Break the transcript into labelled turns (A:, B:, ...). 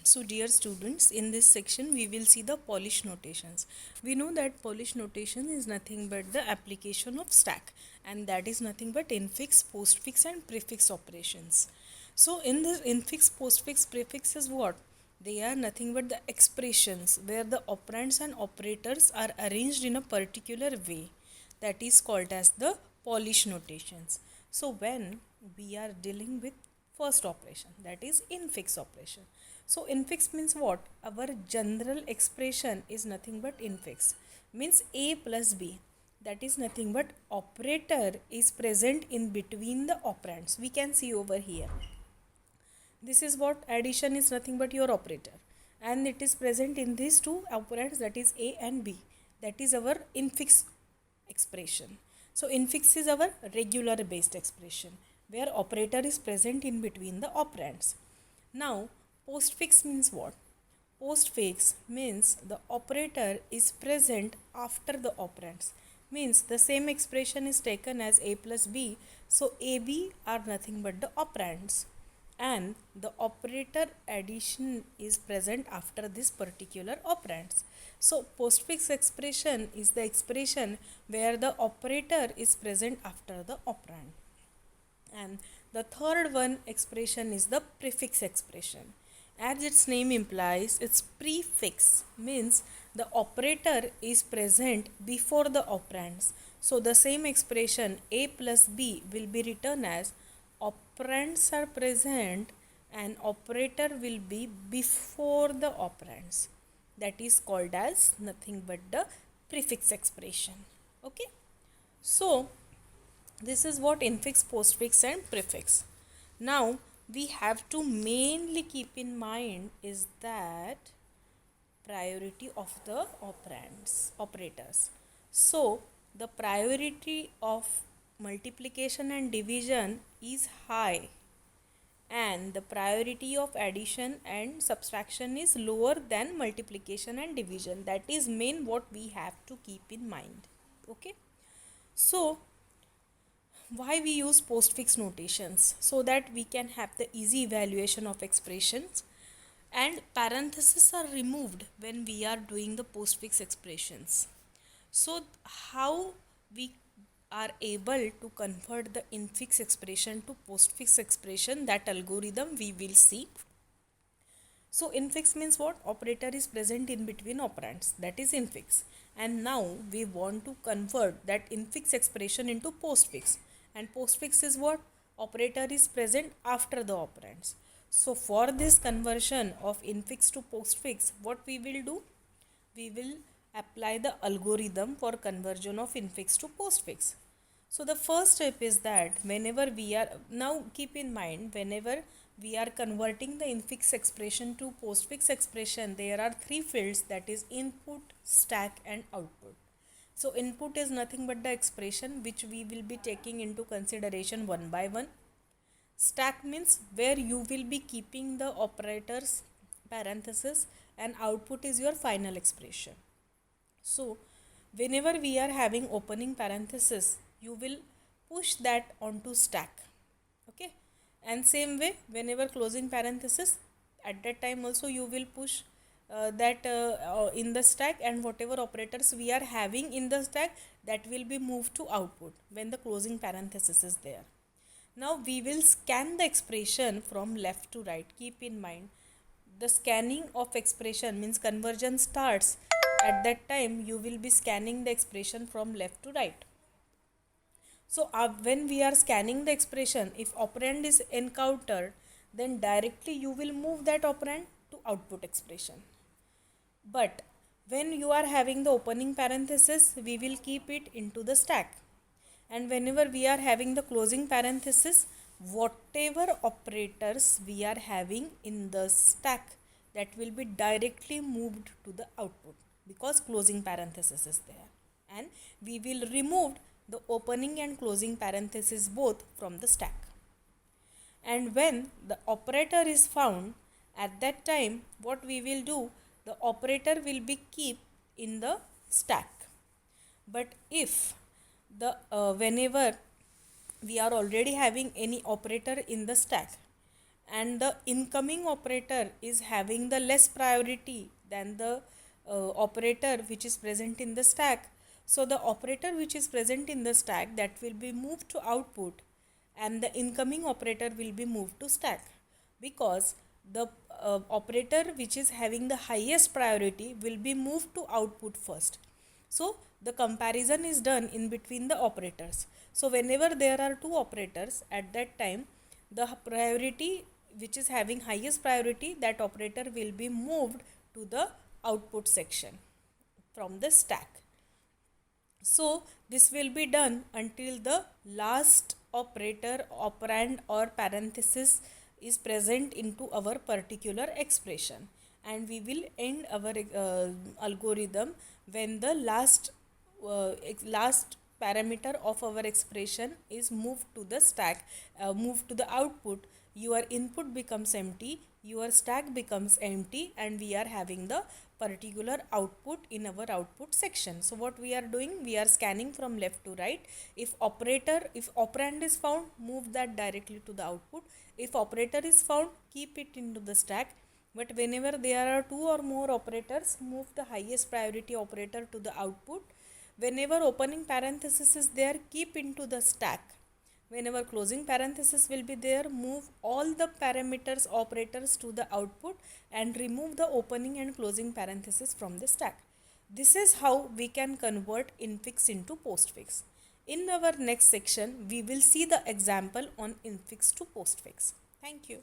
A: So dear students, in this section we will see the Polish notations. We know that Polish notation is nothing but the application of stack, and that is nothing but infix, postfix and prefix operations. So in the infix, postfix, prefix is what? They are nothing but the expressions where the operands and operators are arranged in a particular way. That is called as the Polish notations. So when we are dealing with first operation, that is infix operation. So infix means what? Our general expression is nothing but infix. Means a plus b. That is nothing but operator is present in between the operands. We can see over here. This is what addition is nothing but your operator. And it is present in these two operands, that is a and b. That is our infix expression. So infix is our regular based expression where operator is present in between the operands. Now postfix means what? Postfix means the operator is present after the operands. Means the same expression is taken as a plus b. So ab are nothing but the operands, and the operator addition is present after this particular operands. So postfix expression is the expression where the operator is present after the operand. And the third one expression is the prefix expression. As its name implies, its prefix means the operator is present before the operands. So the same expression a plus b will be written as operands are present and operator will be before the operands. That is called as nothing but the prefix expression. Okay. So this is what infix, postfix and prefix. Now we have to mainly keep in mind is that priority of the operators. So the priority of multiplication and division is high, and the priority of addition and subtraction is lower than multiplication and division. That is main what we have to keep in mind. Okay. So why we use postfix notations? So that we can have the easy evaluation of expressions, and parentheses are removed when we are doing the postfix expressions. So how we are able to convert the infix expression to postfix expression, that algorithm we will see. So infix means what? Operator is present in between operands, that is infix. And now we want to convert that infix expression into postfix. And postfix is what? Operator is present after the operands. So for this conversion of infix to postfix, what we will do? We will apply the algorithm for conversion of infix to postfix. So the first step is that whenever we are, now keep in mind, whenever we are converting the infix expression to postfix expression, there are three fields, that is input, stack and output. So input is nothing but the expression which we will be taking into consideration one by one. Stack means where you will be keeping the operators parenthesis, and output is your final expression. So whenever we are having opening parenthesis, you will push that onto stack. Okay. And same way, whenever closing parenthesis, at that time also you will push that in the stack, and whatever operators we are having in the stack, that will be moved to output when the closing parenthesis is there. Now we will scan the expression from left to right. Keep in mind, the scanning of expression means conversion starts at that time. You will be scanning the expression from left to right. So when we are scanning the expression, if operand is encountered, then directly you will move that operand to output expression. But when you are having the opening parenthesis, we will keep it into the stack. And whenever we are having the closing parenthesis, whatever operators we are having in the stack, that will be directly moved to the output because closing parenthesis is there. And we will remove the opening and closing parenthesis both from the stack. And when the operator is found, at that time what we will do, the operator will be keep in the stack. But if the whenever we are already having any operator in the stack, and the incoming operator is having the less priority than the operator which is present in the stack. So the operator which is present in the stack, that will be moved to output, and the incoming operator will be moved to stack, because the operator which is having the highest priority will be moved to output first. So the comparison is done in between the operators. So whenever there are two operators, at that time the priority which is having highest priority, that operator will be moved to the output section from the stack. So this will be done until the last operator, operand or parenthesis is present into our particular expression, and we will end our algorithm when the last parameter of our expression is moved to the stack, moved to the output. Your input becomes empty, your stack becomes empty, and we are having the particular output in our output section. So what we are doing, we are scanning from left to right. If operand is found, move that directly to the output. If operator is found, keep it into the stack. But whenever there are two or more operators, move the highest priority operator to the output. Whenever opening parenthesis is there, keep into the stack. Whenever closing parenthesis will be there, move all the parameters operators to the output and remove the opening and closing parenthesis from the stack. This is how we can convert infix into postfix. In our next section, we will see the example on infix to postfix. Thank you.